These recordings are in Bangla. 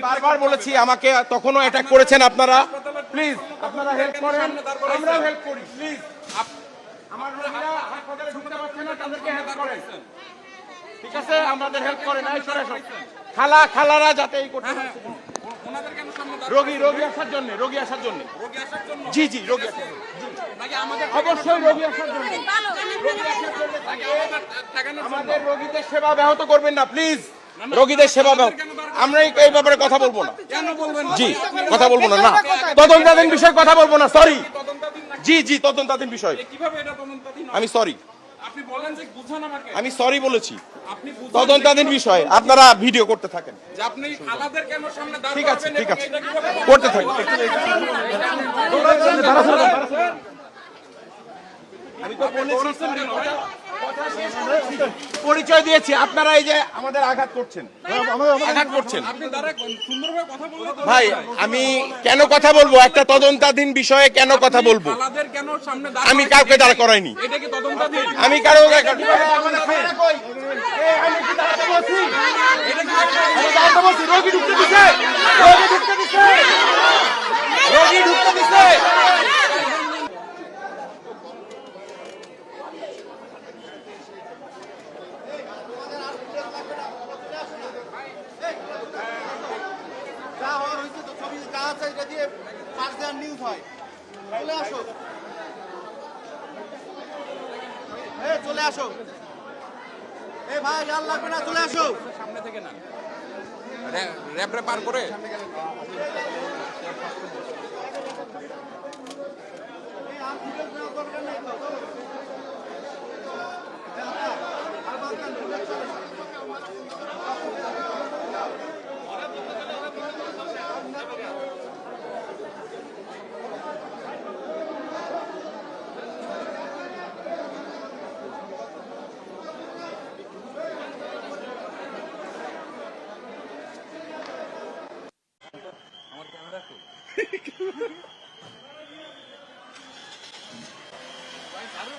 বারবার বলেছি, আমাকে তখনও অ্যাটাক করেছেন আপনারা। প্লিজ আপনারা হেল্প করেন, আমরাও হেল্প করি। প্লিজ আমার রোগীরা হাসপাতালে ঢুকতে পারছে না, তাদেরকে হেল্প করেন। ঠিক আছে, আমাদের হেল্প করেন। খালারা যাতে এই করতে পারে। রোগী আসার জন্য জি রোগী আসার জন্য অবশ্যই রোগী আসার জন্য আমাদের রোগীদের সেবা ব্যাহত করবেন না প্লিজ। রোগীদের সেবা ব্যাহত, আমরা এই ব্যাপারে কথা বলবো না। জি কথা বলবো না, তদন্তাধীন বিষয়ে কথা বলবো না। সরি জি তদন্তাধীন বিষয়। আমি সরি, আমি সরি বলেছি। তদন্তাধীন বিষয়, আপনারা ভিডিও করতে থাকেন। ঠিক আছে করতে থাকেন। পরিচয় দিয়েছি, আপনারা এই যে আমাদের আঘাত করছেন। ভাই আমি কেন কথা বলবো? একটা তদন্তাধীন বিষয়ে কেন কথা বলবো? আমি কাউকে দাঁড় করাইনি, আমি কারো রোগী ঢুকতে দিছে। চলে আসো ভাই, আর লাগবে না, চলে আসো সামনে থেকে না, র্যাপরে পার করে।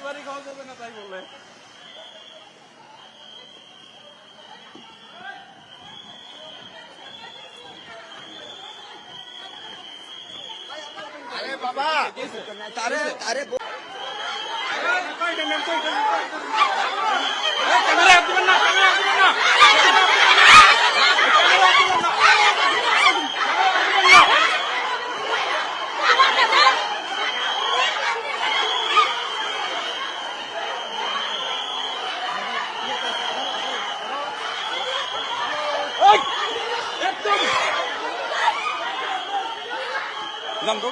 বাড়ি খাওয়া যাবে না তাই বলে। আরে বাবা তারে একদম